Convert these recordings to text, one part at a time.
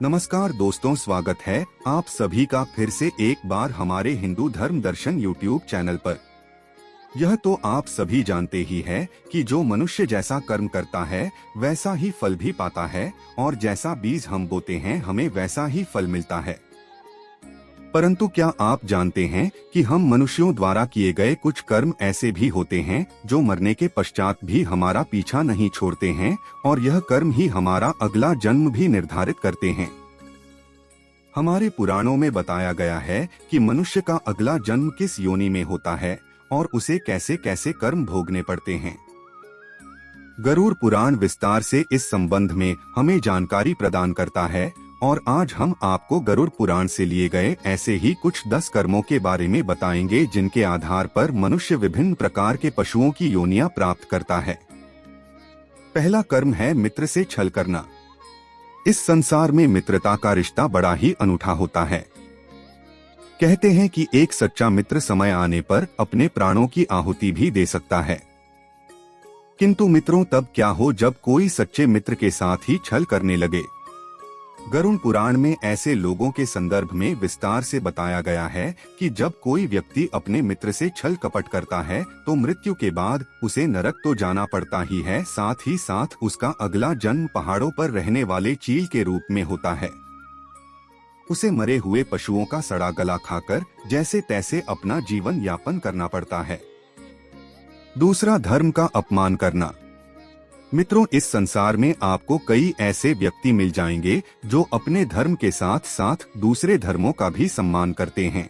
नमस्कार दोस्तों, स्वागत है आप सभी का फिर से एक बार हमारे हिंदू धर्म दर्शन यूट्यूब चैनल पर। यह तो आप सभी जानते ही है कि जो मनुष्य जैसा कर्म करता है वैसा ही फल भी पाता है और जैसा बीज हम बोते हैं हमें वैसा ही फल मिलता है। परंतु क्या आप जानते हैं कि हम मनुष्यों द्वारा किए गए कुछ कर्म ऐसे भी होते हैं जो मरने के पश्चात भी हमारा पीछा नहीं छोड़ते हैं और यह कर्म ही हमारा अगला जन्म भी निर्धारित करते हैं। हमारे पुराणों में बताया गया है कि मनुष्य का अगला जन्म किस योनि में होता है और उसे कैसे कैसे कर्म भोगने पड़ते हैं। गरुड़ पुराण विस्तार से इस संबंध में हमें जानकारी प्रदान करता है और आज हम आपको गरुड़ पुराण से लिए गए ऐसे ही कुछ 10 कर्मों के बारे में बताएंगे जिनके आधार पर मनुष्य विभिन्न प्रकार के पशुओं की योनियां प्राप्त करता है। पहला कर्म है मित्र से छल करना। इस संसार में मित्रता का रिश्ता बड़ा ही अनूठा होता है। कहते हैं कि एक सच्चा मित्र समय आने पर अपने प्राणों की आहुति भी दे सकता है। किंतु मित्रों तब क्या हो जब कोई सच्चे मित्र के साथ ही छल करने लगे। गरुड़ पुराण में ऐसे लोगों के संदर्भ में विस्तार से बताया गया है कि जब कोई व्यक्ति अपने मित्र से छल कपट करता है तो मृत्यु के बाद उसे नरक तो जाना पड़ता ही है, साथ ही साथ उसका अगला जन्म पहाड़ों पर रहने वाले चील के रूप में होता है। उसे मरे हुए पशुओं का सड़ा गला खाकर जैसे तैसे अपना जीवन यापन करना पड़ता है। दूसरा, धर्म का अपमान करना। मित्रों, इस संसार में आपको कई ऐसे व्यक्ति मिल जाएंगे जो अपने धर्म के साथ साथ दूसरे धर्मों का भी सम्मान करते हैं।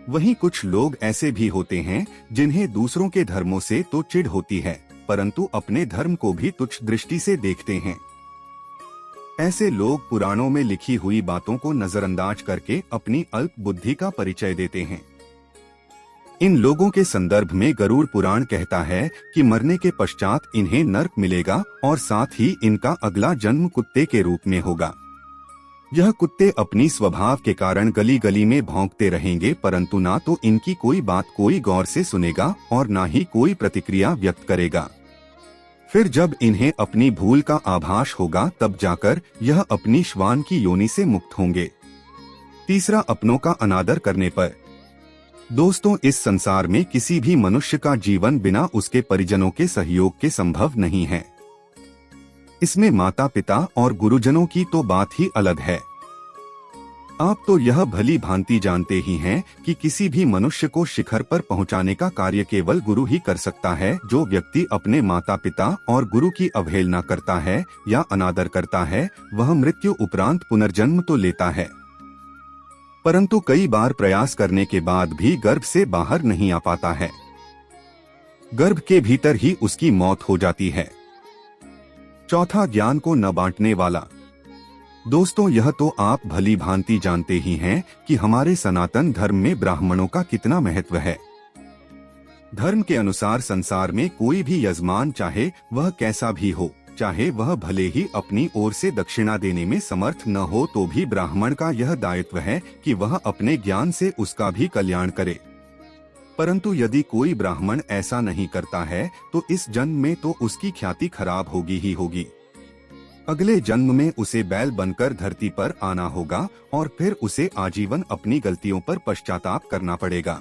वहीं कुछ लोग ऐसे भी होते हैं जिन्हें दूसरों के धर्मों से तो चिढ़ होती है परंतु अपने धर्म को भी तुच्छ दृष्टि से देखते हैं। ऐसे लोग पुराणों में लिखी हुई बातों को नजरअंदाज करके अपनी अल्प बुद्धि का परिचय देते हैं। इन लोगों के संदर्भ में गरुड़ पुराण कहता है कि मरने के पश्चात इन्हें नरक मिलेगा और साथ ही इनका अगला जन्म कुत्ते के रूप में होगा। यह कुत्ते अपनी स्वभाव के कारण गली गली में भौंकते रहेंगे परंतु ना तो इनकी कोई बात कोई गौर से सुनेगा और ना ही कोई प्रतिक्रिया व्यक्त करेगा। फिर जब इन्हें अपनी भूल का आभास होगा तब जाकर यह अपनी श्वान की योनि से मुक्त होंगे। तीसरा, अपनों का अनादर करने पर। दोस्तों, इस संसार में किसी भी मनुष्य का जीवन बिना उसके परिजनों के सहयोग के संभव नहीं है। इसमें माता पिता और गुरुजनों की तो बात ही अलग है। आप तो यह भली भांति जानते ही हैं कि किसी भी मनुष्य को शिखर पर पहुंचाने का कार्य केवल गुरु ही कर सकता है। जो व्यक्ति अपने माता पिता और गुरु की अवहेलना करता है या अनादर करता है वह मृत्यु उपरांत पुनर्जन्म तो लेता है परंतु कई बार प्रयास करने के बाद भी गर्भ से बाहर नहीं आ पाता है। गर्भ के भीतर ही उसकी मौत हो जाती है। चौथा, ज्ञान को न बांटने वाला। दोस्तों, यह तो आप भली भांति जानते ही हैं कि हमारे सनातन धर्म में ब्राह्मणों का कितना महत्व है। धर्म के अनुसार संसार में कोई भी यजमान चाहे वह कैसा भी हो, चाहे वह भले ही अपनी ओर से दक्षिणा देने में समर्थ न हो तो भी ब्राह्मण का यह दायित्व है कि वह अपने ज्ञान से उसका भी कल्याण करे। परंतु यदि कोई ब्राह्मण ऐसा नहीं करता है तो इस जन्म में तो उसकी ख्याति खराब होगी ही होगी। अगले जन्म में उसे बैल बनकर धरती पर आना होगा और फिर उसे आजीवन अपनी गलतियों पर पश्चाताप करना पड़ेगा।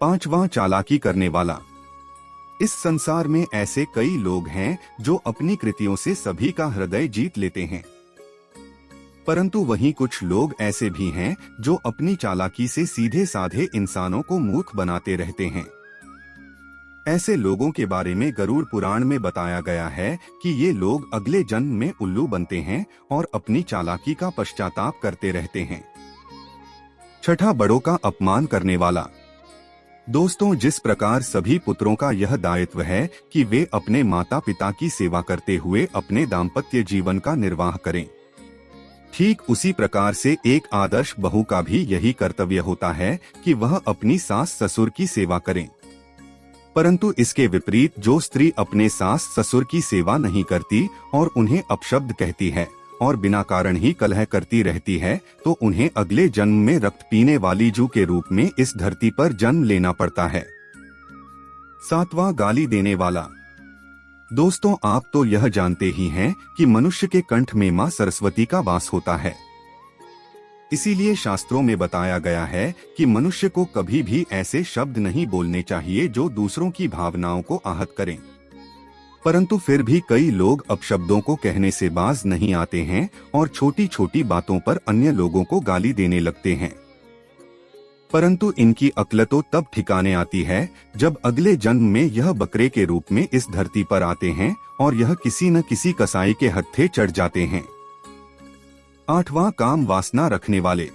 पांचवां, चालाकी करने वाला। इस संसार में ऐसे कई लोग हैं जो अपनी कृतियों से सभी का हृदय जीत लेते हैं परंतु वहीं कुछ लोग ऐसे भी हैं जो अपनी चालाकी से सीधे साधे इंसानों को मूर्ख बनाते रहते हैं। ऐसे लोगों के बारे में गरुड़ पुराण में बताया गया है कि ये लोग अगले जन्म में उल्लू बनते हैं और अपनी चालाकी का पश्चाताप करते रहते हैं। छठा, बड़ों का अपमान करने वाला। दोस्तों, जिस प्रकार सभी पुत्रों का यह दायित्व है कि वे अपने माता पिता की सेवा करते हुए अपने दाम्पत्य जीवन का निर्वाह करें, ठीक उसी प्रकार से एक आदर्श बहू का भी यही कर्तव्य होता है कि वह अपनी सास ससुर की सेवा करें। परंतु इसके विपरीत जो स्त्री अपने सास ससुर की सेवा नहीं करती और उन्हें अपशब्द कहती है और बिना कारण ही कलह करती रहती है तो उन्हें अगले जन्म में रक्त पीने वाली जू के रूप में इस धरती पर जन्म लेना पड़ता है। सातवां, गाली देने वाला। दोस्तों, आप तो यह जानते ही हैं कि मनुष्य के कंठ में मां सरस्वती का वास होता है। इसीलिए शास्त्रों में बताया गया है कि मनुष्य को कभी भी ऐसे शब्द नहीं बोलने चाहिए जो दूसरों की भावनाओं को आहत करें। परंतु फिर भी कई लोग अपशब्दों को कहने से बाज नहीं आते हैं और छोटी छोटी बातों पर अन्य लोगों को गाली देने लगते हैं। परंतु इनकी अक्ल तो तब ठिकाने आती है जब अगले जन्म में यह बकरे के रूप में इस धरती पर आते हैं और यह किसी न किसी कसाई के हत्थे चढ़ जाते हैं। 8वां, काम वासना रखने वाले।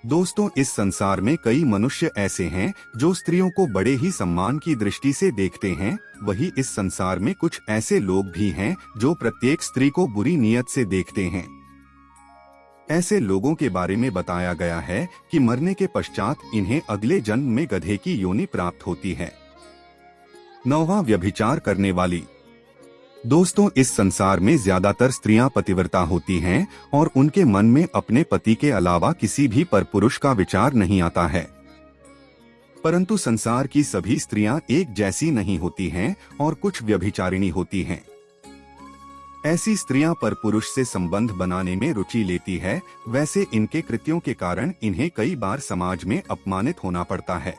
दोस्तों, इस संसार में कई मनुष्य ऐसे हैं जो स्त्रियों को बड़े ही सम्मान की दृष्टि से देखते हैं। वही इस संसार में कुछ ऐसे लोग भी हैं जो प्रत्येक स्त्री को बुरी नीयत से देखते हैं। ऐसे लोगों के बारे में बताया गया है कि मरने के पश्चात इन्हें अगले जन्म में गधे की योनि प्राप्त होती है। 9वां, व्यभिचार करने वाली। दोस्तों, इस संसार में ज्यादातर स्त्रियां पतिव्रता होती हैं और उनके मन में अपने पति के अलावा किसी भी परपुरुष का विचार नहीं आता है। परंतु संसार की सभी स्त्रियां एक जैसी नहीं होती हैं और कुछ व्यभिचारिणी होती हैं। ऐसी स्त्रियां परपुरुष से संबंध बनाने में रुचि लेती है। वैसे इनके कृत्यों के कारण इन्हें कई बार समाज में अपमानित होना पड़ता है,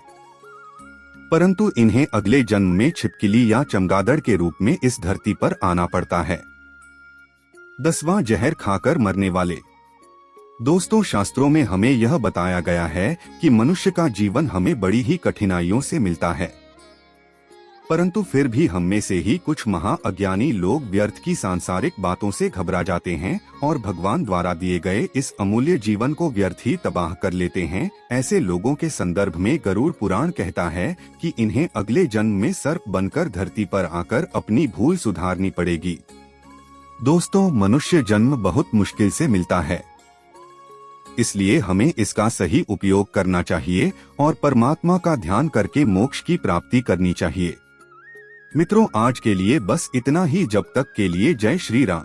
परंतु इन्हें अगले जन्म में छिपकली या चमगादड़ के रूप में इस धरती पर आना पड़ता है। 10वां, जहर खाकर मरने वाले। दोस्तों, शास्त्रों में हमें यह बताया गया है कि मनुष्य का जीवन हमें बड़ी ही कठिनाइयों से मिलता है, परंतु फिर भी हम में से ही कुछ महा अज्ञानी लोग व्यर्थ की सांसारिक बातों से घबरा जाते हैं और भगवान द्वारा दिए गए इस अमूल्य जीवन को व्यर्थ ही तबाह कर लेते हैं। ऐसे लोगों के संदर्भ में गरुड़ पुराण कहता है कि इन्हें अगले जन्म में सर्प बनकर धरती पर आकर अपनी भूल सुधारनी पड़ेगी। दोस्तों, मनुष्य जन्म बहुत मुश्किल से मिलता है, इसलिए हमें इसका सही उपयोग करना चाहिए और परमात्मा का ध्यान करके मोक्ष की प्राप्ति करनी चाहिए। मित्रों, आज के लिए बस इतना ही। जब तक के लिए जय श्री राम।